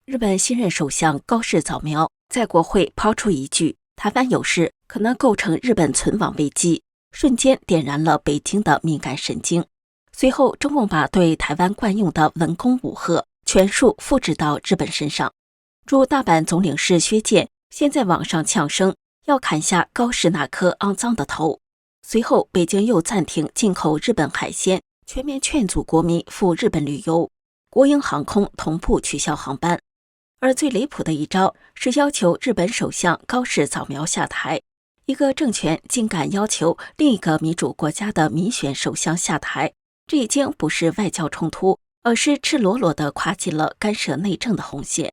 日本新任首相高市早苗在国会抛出一句台湾有事可能构成日本存亡危机，瞬间点燃了北京的敏感神经。随后中共把对台湾惯用的文攻武吓全数复制到日本身上。驻大阪总领事薛健先在网上呛声要砍下高市那颗肮脏的头，随后北京又暂停进口日本海鲜，全面劝阻国民赴日本旅游，国营航空同步取消航班。而最离谱的一招是要求日本首相高市早苗下台，一个政权竟敢要求另一个民主国家的民选首相下台，这已经不是外交冲突，而是赤裸裸地跨进了干涉内政的红线。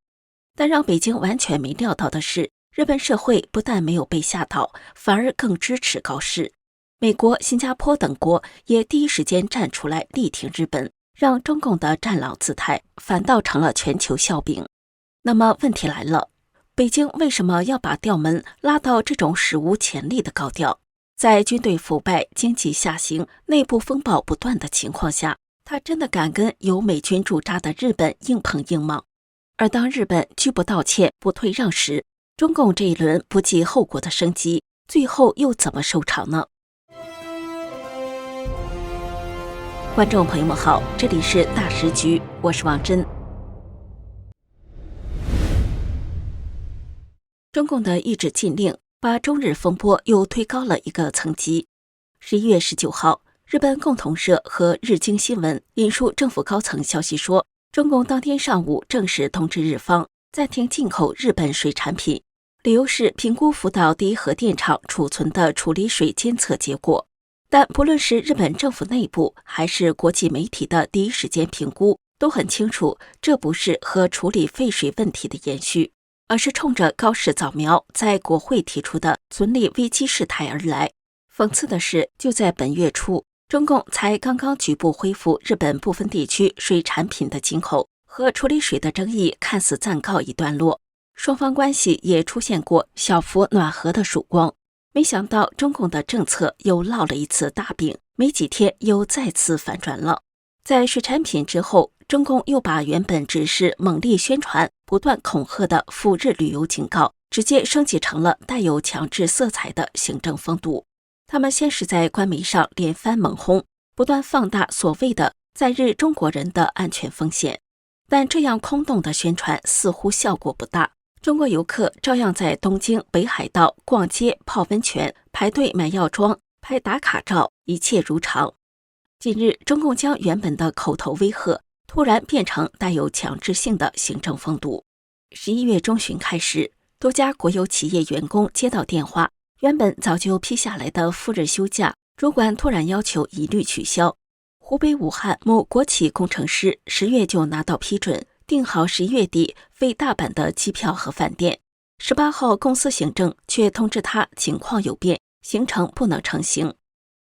但让北京完全没料到的是，日本社会不但没有被吓倒，反而更支持高市。美国、新加坡等国也第一时间站出来力挺日本，让中共的战狼姿态反倒成了全球笑柄。那么问题来了，北京为什么要把调门拉到这种史无前例的高调？在军队腐败、经济下行、内部风暴不断的情况下，他真的敢跟有美军驻扎的日本硬碰硬吗？而当日本拒不道歉、不退让时，中共这一轮不计后果的升级，最后又怎么收场呢？观众朋友们好，这里是大时局，我是王真。中共的一纸禁令把中日风波又推高了一个层级。11月19号，日本共同社和日经新闻引述政府高层消息说，中共当天上午正式通知日方暂停进口日本水产品，理由是评估福岛第一核电厂储存的处理水监测结果。但不论是日本政府内部还是国际媒体的第一时间评估，都很清楚这不是核处理废水问题的延续，而是冲着高市早苗在国会提出的存立危机事态而来。讽刺的是，就在本月初，中共才刚刚局部恢复日本部分地区水产品的进口，和处理水的争议看似暂告一段落，双方关系也出现过小幅暖和的曙光。没想到中共的政策又烙了一次大饼，没几天又再次反转了。在水产品之后，中共又把原本只是猛力宣传、不断恐吓的赴日旅游警告，直接升级成了带有强制色彩的行政风度。他们先是在官媒上连番猛轰，不断放大所谓的在日中国人的安全风险，但这样空洞的宣传似乎效果不大。中国游客照样在东京北海道逛街、泡温泉、排队买药妆、拍打卡照，一切如常。近日，中共将原本的口头威吓突然变成带有强制性的行政风度。11月中旬开始，多家国有企业员工接到电话，原本早就批下来的赴日休假，主管突然要求一律取消。湖北武汉某国企工程师10月就拿到批准，订好11月底飞大阪的机票和饭店。18号公司行政却通知他情况有变，行程不能成行。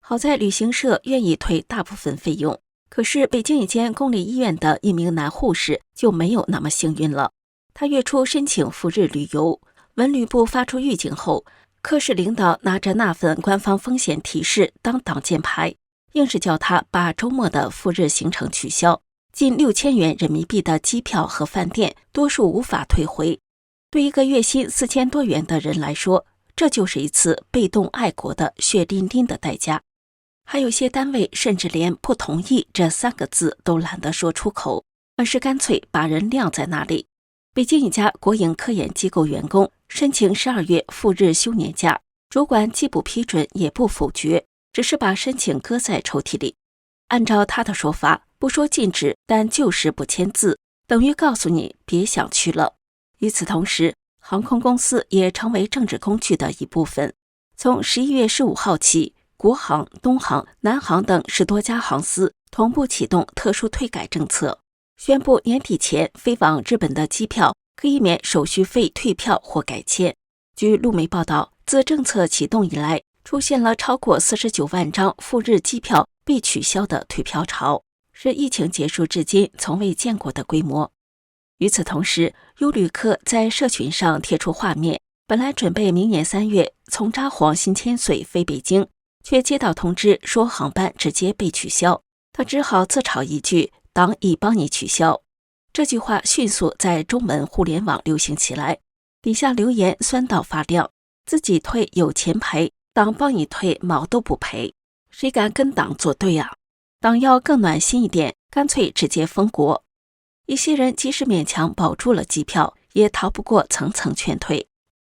好在旅行社愿意退大部分费用，可是北京一间公立医院的一名男护士就没有那么幸运了。他月初申请赴日旅游，文旅部发出预警后，科室领导拿着那份官方风险提示当挡箭牌，硬是叫他把周末的赴日行程取消。近6000元人民币的机票和饭店多数无法退回，对一个月薪4000多元的人来说，这就是一次被动爱国的血淋淋的代价。还有些单位甚至连不同意这3个字都懒得说出口，而是干脆把人晾在那里。北京一家国营科研机构员工申请12月赴日休年假，主管既不批准也不否决，只是把申请搁在抽屉里。按照他的说法，不说禁止，但就是不签字，等于告诉你别想去了。与此同时，航空公司也成为政治工具的一部分。从11月15号起，国航、东航、南航等10多家航司同步启动特殊退改政策，宣布年底前飞往日本的机票可以免手续费退票或改签。据路媒报道，自政策启动以来，出现了超过49万张赴日机票被取消的退票潮，是疫情结束至今从未见过的规模。与此同时，有旅客在社群上贴出画面，本来准备明年3月从札幌新千岁飞北京，却接到通知说航班直接被取消，他只好自嘲一句：党已帮你取消。这句话迅速在中文互联网流行起来，底下留言酸到发亮，自己退有钱赔，党帮你退毛都不赔，谁敢跟党作对啊？党要更暖心一点，干脆直接封国。一些人即使勉强保住了机票，也逃不过层层劝退。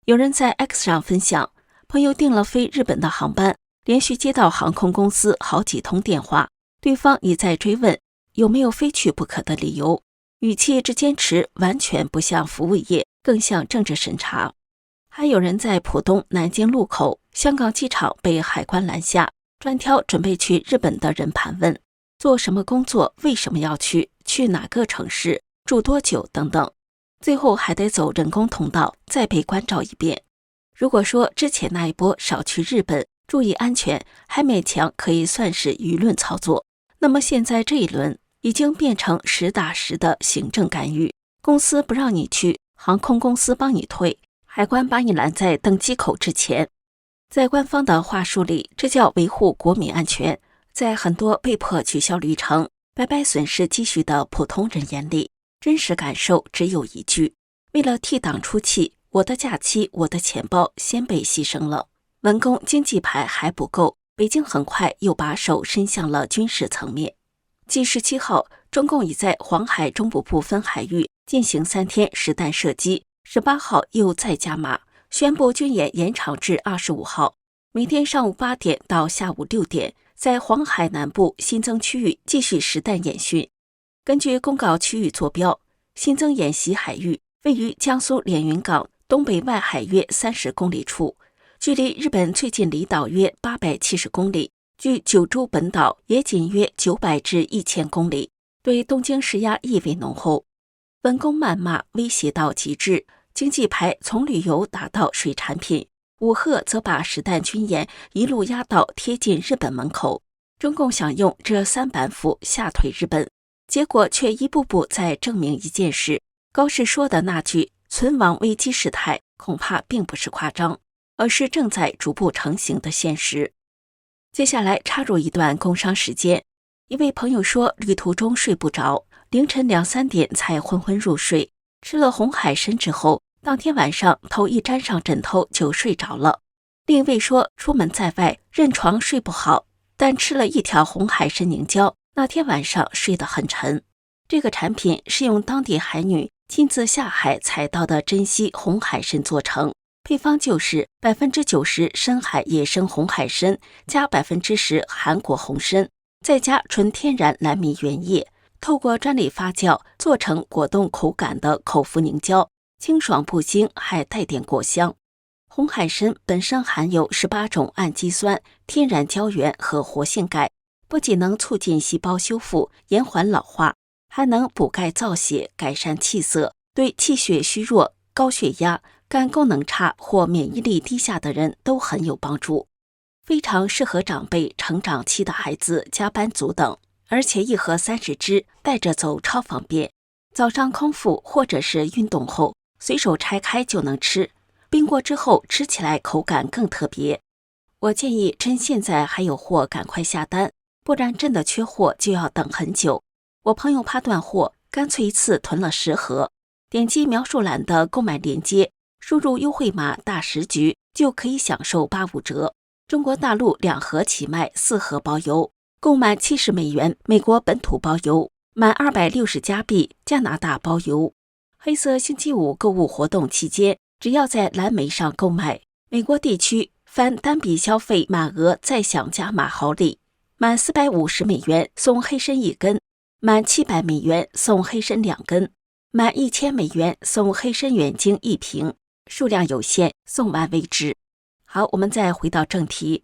有人在 X 上分享，朋友订了飞日本的航班，连续接到航空公司好几通电话，对方一再追问有没有非去不可的理由，语气之坚持完全不像服务业，更像政治审查。还有人在浦东南京路口香港机场被海关拦下，专挑准备去日本的人盘问做什么工作，为什么要去哪个城市，住多久等等，最后还得走人工通道再被关照一遍。如果说之前那一波少去日本注意安全还勉强可以算是舆论操作，那么现在这一轮已经变成实打实的行政干预，公司不让你去，航空公司帮你退，海关把你拦在登机口之前。在官方的话术里，这叫维护国民安全。在很多被迫取消旅程、白白损失积蓄的普通人眼里，真实感受只有一句：为了替党出气，我的假期、我的钱包先被牺牲了。文攻经济牌还不够，北京很快又把手伸向了军事层面。继17号，中共已在黄海中部部分海域进行3天实弹射击，18号又再加码，宣布军演延长至25号，明天上午8点到下午6点，在黄海南部新增区域继续实弹演训。根据公告区域坐标，新增演习海域位于江苏连云港东北外海约30公里处，距离日本最近离岛约870公里，距九州本岛也仅约900至1000公里，对东京施压意味浓厚。文攻谩骂威胁到极致，经济牌从旅游打到水产品，武赫则把实弹军演一路压到贴近日本门口。中共想用这3板斧吓退日本，结果却一步步在证明一件事：高士说的那句存亡危机事态恐怕并不是夸张，而是正在逐步成型的现实。接下来插入一段工商时间，一位朋友说旅途中睡不着，凌晨2、3点才昏昏入睡，吃了红海参之后，当天晚上头一沾上枕头就睡着了。另一位说出门在外认床睡不好，但吃了1条红海参凝胶，那天晚上睡得很沉。这个产品是用当地海女亲自下海采到的珍稀红海参做成，配方就是90%深海野生红海参加10%韩国红参，再加纯天然蓝米原液，透过专利发酵做成果冻口感的口服凝胶，清爽不腥，还带点果香。红海参本身含有18种氨基酸、天然胶原和活性钙，不仅能促进细胞修复、延缓老化，还能补钙造血、改善气色，对气血虚弱、高血压、肝功能差或免疫力低下的人都很有帮助，非常适合长辈、成长期的孩子、加班族等，而且一盒30支，带着走超方便。早上空腹或者是运动后，随手拆开就能吃，冰过之后吃起来口感更特别。我建议趁现在还有货赶快下单，不然真的缺货就要等很久。我朋友怕断货，干脆一次囤了10盒。点击描述栏的购买链接，输入优惠码大10局就可以享受85折。中国大陆2盒起卖，4盒包邮，购满$70美国本土包邮，满260加币加拿大包邮。黑色星期五购物活动期间，只要在蓝莓上购买，美国地区凡单笔消费满额再享加码好礼，满$450送黑参1根，满$700送黑参2根，满$1000送黑参原精1瓶，数量有限，送完为止。好，我们再回到正题。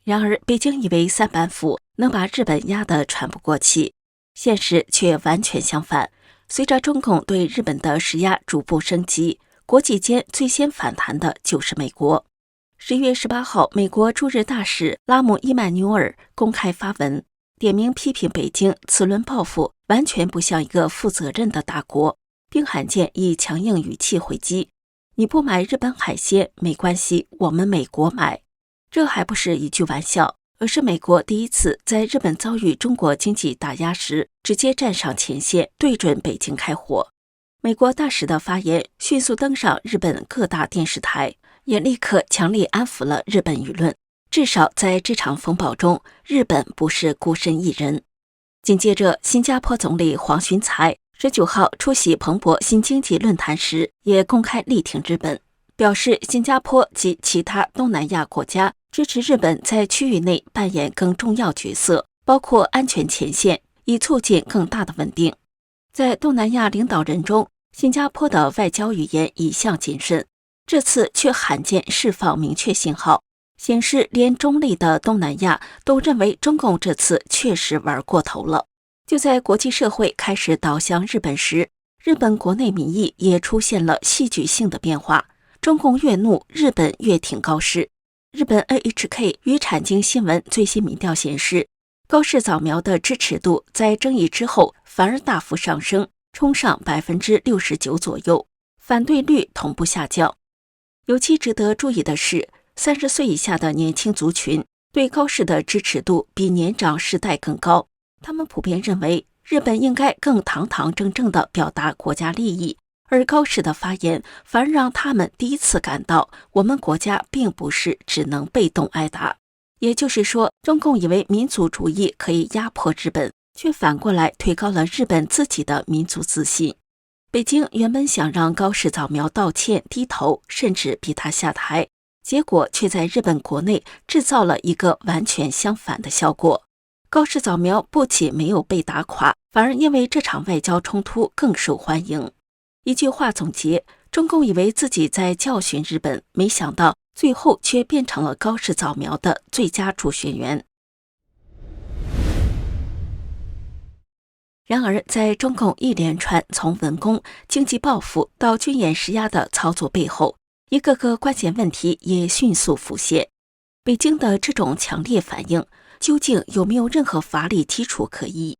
然而，北京以为3板斧能把日本压得喘不过气，现实却完全相反。随着中共对日本的施压逐步升级，国际间最先反弹的就是美国。10月18号，美国驻日大使拉姆伊曼纽尔公开发文，点名批评北京此轮报复完全不像一个负责任的大国，并罕见以强硬语气回击：你不买日本海鲜没关系，我们美国买。这还不是一句玩笑，而是美国第一次在日本遭遇中国经济打压时，直接站上前线，对准北京开火。美国大使的发言迅速登上日本各大电视台，也立刻强力安抚了日本舆论。至少在这场风暴中，日本不是孤身一人。紧接着，新加坡总理黄循财19号出席彭博新经济论坛时，也公开力挺日本，表示新加坡及其他东南亚国家支持日本在区域内扮演更重要角色，包括安全前线，以促进更大的稳定。在东南亚领导人中，新加坡的外交语言一向谨慎，这次却罕见释放明确信号，显示连中立的东南亚都认为中共这次确实玩过头了。就在国际社会开始倒向日本时，日本国内民意也出现了戏剧性的变化，中共越怒，日本越挺高市。日本 NHK 与产经新闻最新民调显示，高市早苗的支持度在争议之后反而大幅上升，冲上 69% 左右，反对率同步下降。尤其值得注意的是，30岁以下的年轻族群对高市的支持度比年长世代更高，他们普遍认为日本应该更堂堂正正地表达国家利益，而高市的发言反而让他们第一次感到我们国家并不是只能被动挨打。也就是说，中共以为民族主义可以压迫日本，却反过来推高了日本自己的民族自信。北京原本想让高市早苗道歉低头，甚至逼他下台，结果却在日本国内制造了一个完全相反的效果。高市早苗不仅没有被打垮，反而因为这场外交冲突更受欢迎。一句话总结，中共以为自己在教训日本，没想到最后却变成了高市早苗的最佳助选员。然而，在中共一连串从文攻、经济报复到军演施压的操作背后，一个个关键问题也迅速浮现。北京的这种强烈反应，究竟有没有任何法理基础可依？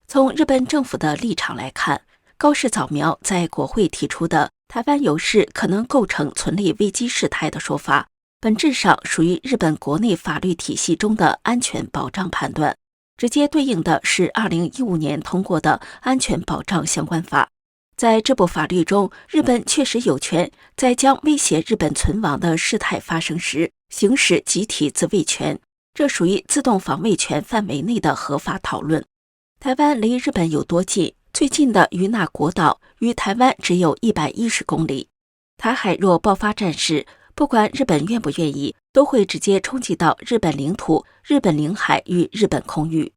从日本政府的立场来看，高市早苗在国会提出的台湾有事可能构成存立危机事态的说法，本质上属于日本国内法律体系中的安全保障判断，直接对应的是2015年通过的安全保障相关法。在这部法律中，日本确实有权在将威胁日本存亡的事态发生时行使集体自卫权，这属于自动防卫权范围内的合法讨论。台湾离日本有多近？最近的与那国岛与台湾只有110公里。台海若爆发战事，不管日本愿不愿意，都会直接冲击到日本领土、日本领海与日本空域。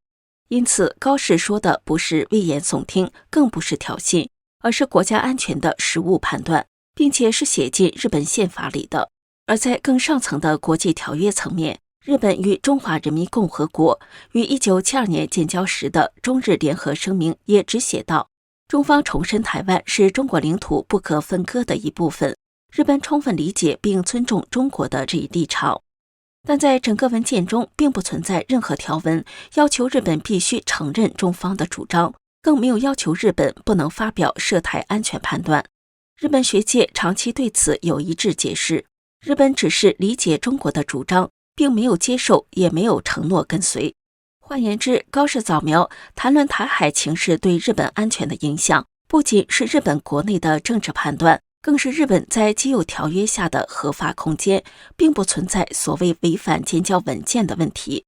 因此，高市说的不是危言耸听，更不是挑衅，而是国家安全的实务判断，并且是写进日本宪法里的。而在更上层的国际条约层面，日本与中华人民共和国于1972年建交时的中日联合声明也只写道，中方重申台湾是中国领土不可分割的一部分，日本充分理解并尊重中国的这一立场。但在整个文件中并不存在任何条文要求日本必须承认中方的主张，更没有要求日本不能发表涉台安全判断。日本学界长期对此有一致解释，日本只是理解中国的主张，并没有接受，也没有承诺跟随。换言之，高市早苗谈论台海情势对日本安全的影响，不仅是日本国内的政治判断，更是日本在既有条约下的合法空间，并不存在所谓违反建交文件的问题。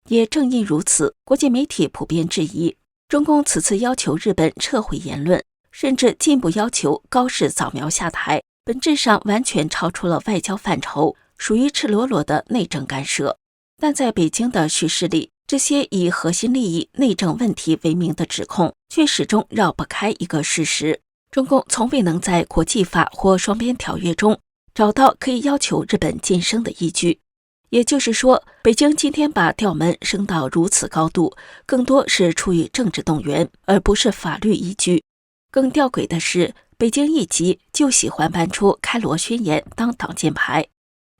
也正因如此，国际媒体普遍质疑，中共此次要求日本撤回言论，甚至进一步要求高市早苗下台，本质上完全超出了外交范畴，属于赤裸裸的内政干涉。但在北京的叙事里，这些以核心利益、内政问题为名的指控，却始终绕不开一个事实：中共从未能在国际法或双边条约中找到可以要求日本晋升的依据。也就是说，北京今天把调门升到如此高度，更多是出于政治动员，而不是法律依据。更吊诡的是，北京一急就喜欢搬出开罗宣言当挡箭牌。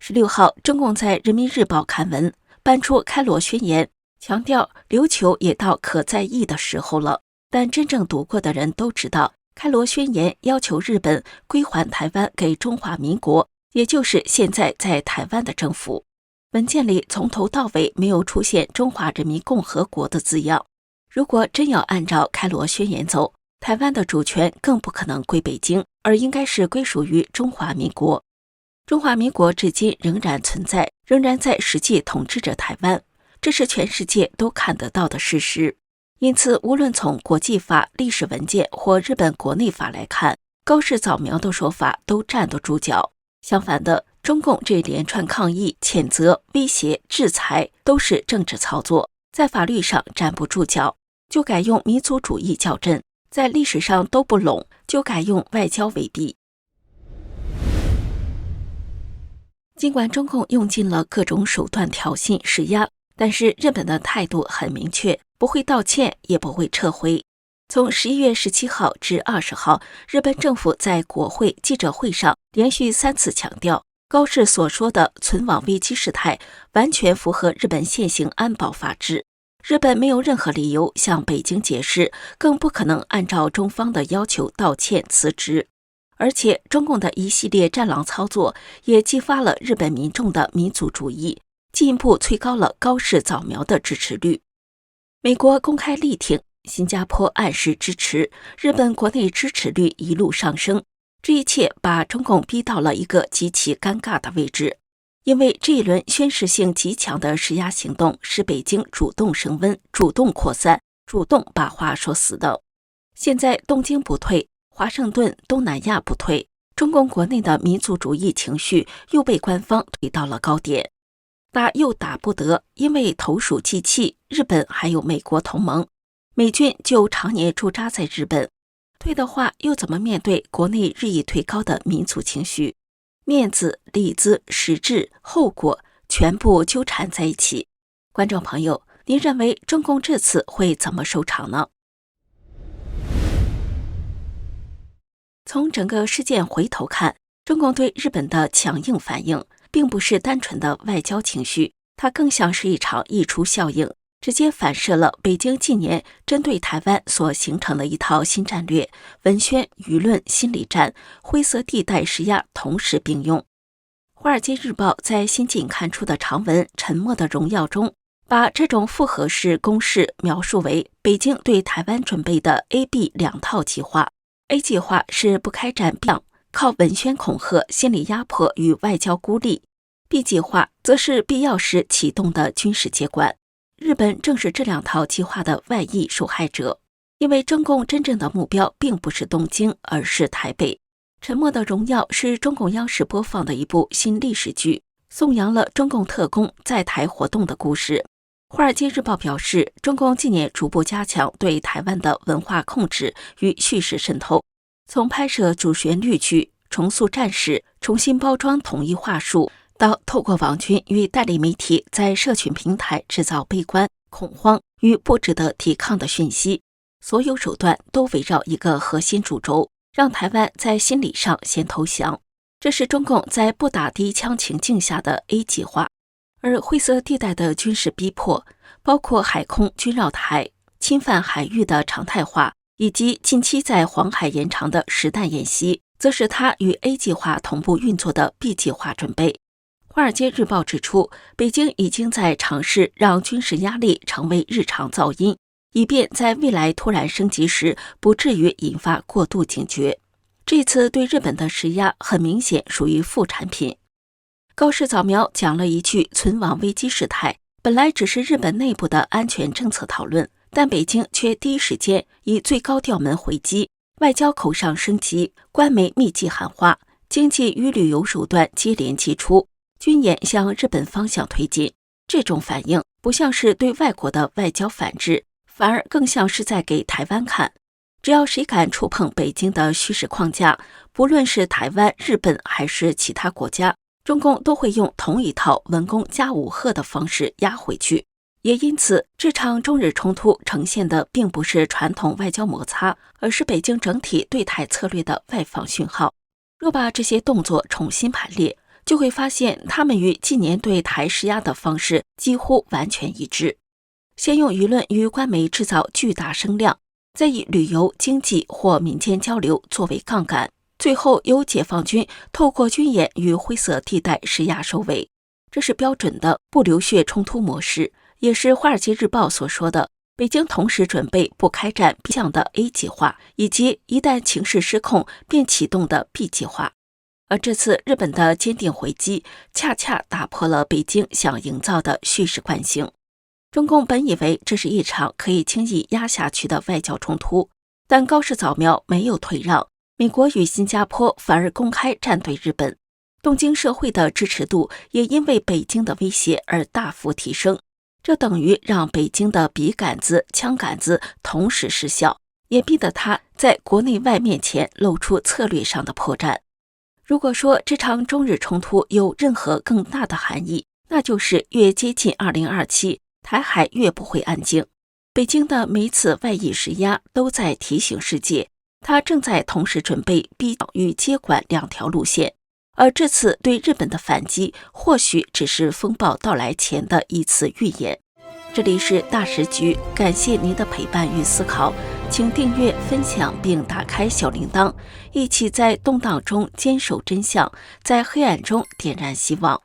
16号，中共在人民日报刊文，搬出开罗宣言，强调琉球也到可在意的时候了。但真正读过的人都知道，开罗宣言要求日本归还台湾给中华民国，也就是现在在台湾的政府。文件里从头到尾没有出现中华人民共和国的字样。如果真要按照开罗宣言走，台湾的主权更不可能归北京，而应该是归属于中华民国。中华民国至今仍然存在，仍然在实际统治着台湾，这是全世界都看得到的事实。因此，无论从国际法、历史文件或日本国内法来看，高市早苗的说法都站得住脚。相反的，中共这连串抗议、谴责、威胁、制裁都是政治操作，在法律上站不住脚，就改用民族主义较真；在历史上都不拢，就改用外交为弊。尽管中共用尽了各种手段挑衅施压，但是日本的态度很明确，不会道歉，也不会撤回。从11月17号至20号，日本政府在国会记者会上连续3次强调，高市所说的存亡危机事态完全符合日本现行安保法制。日本没有任何理由向北京解释，更不可能按照中方的要求道歉辞职。而且中共的一系列战狼操作也激发了日本民众的民族主义，进一步催高了高市早苗的支持率。美国公开力挺，新加坡暗示支持，日本国内支持率一路上升，这一切把中共逼到了一个极其尴尬的位置。因为这一轮宣示性极强的施压行动是北京主动升温、主动扩散、主动把话说死的。现在东京不退，华盛顿、东南亚不退，中共国内的民族主义情绪又被官方推到了高点。打又打不得，因为投鼠忌器，日本还有美国同盟，美军就常年驻扎在日本，退的话又怎么面对国内日益推高的民族情绪？面子、里子、实质、后果全部纠缠在一起。观众朋友，您认为中共这次会怎么收场呢？从整个事件回头看，中共对日本的强硬反应并不是单纯的外交情绪，它更像是一场溢出效应，直接反射了北京近年针对台湾所形成的一套新战略，文宣、舆论、心理战、灰色地带施压同时并用。华尔街日报在新近刊出的长文《沉默的荣耀》中，把这种复合式攻势描述为北京对台湾准备的 A、B 两套计划。A 计划是不开战仗，靠文宣恐吓、心理压迫与外交孤立； B 计划则是必要时启动的军事接管。日本正是这两套计划的外溢受害者，因为中共真正的目标并不是东京，而是台北。《沉默的荣耀》是中共央视播放的一部新历史剧，颂扬了中共特工在台活动的故事。华尔街日报表示，中共近年逐步加强对台湾的文化控制与叙事渗透，从拍摄主旋律剧、重塑战史、重新包装统一话术，到透过网军与代理媒体在社群平台制造悲观、恐慌与不值得抵抗的讯息，所有手段都围绕一个核心主轴，让台湾在心理上先投降。这是中共在不打第一枪情境下的 A 计划。而灰色地带的军事逼迫，包括海空军绕台、侵犯海域的常态化，以及近期在黄海延长的实弹演习，则是他与 A 计划同步运作的 B 计划准备。华尔街日报指出，北京已经在尝试让军事压力成为日常噪音，以便在未来突然升级时不至于引发过度警觉。这次对日本的施压很明显属于副产品。高市早苗讲了一句存亡危机事态，本来只是日本内部的安全政策讨论，但北京却第一时间以最高调门回击，外交口上升级，官媒密集喊话，经济与旅游手段接连祭出，军演向日本方向推进。这种反应不像是对外国的外交反制，反而更像是在给台湾看，只要谁敢触碰北京的虚实框架，不论是台湾、日本还是其他国家，中共都会用同一套文攻加武吓的方式压回去。也因此，这场中日冲突呈现的并不是传统外交摩擦，而是北京整体对台策略的外放讯号。若把这些动作重新排列，就会发现他们与近年对台施压的方式几乎完全一致。先用舆论与官媒制造巨大声量，再以旅游、经济或民间交流作为杠杆，最后由解放军透过军演与灰色地带施压收尾。这是标准的不流血冲突模式，也是《华尔街日报》所说的北京同时准备不开战 B 项的 A 计划，以及一旦情势失控便启动的 B 计划。而这次日本的坚定回击，恰恰打破了北京想营造的叙事惯性。中共本以为这是一场可以轻易压下去的外交冲突，但高市早苗没有退让，美国与新加坡反而公开站队日本，东京社会的支持度也因为北京的威胁而大幅提升。这等于让北京的笔杆子、枪杆子同时失效，也逼得他在国内外面前露出策略上的破绽。如果说这场中日冲突有任何更大的含义，那就是越接近2027，台海越不会安静。北京的每次外溢施压都在提醒世界，它正在同时准备逼与接管两条路线。而这次对日本的反击，或许只是风暴到来前的一次预演。这里是大时局，感谢您的陪伴与思考，请订阅、分享并打开小铃铛，一起在动荡中坚守真相，在黑暗中点燃希望。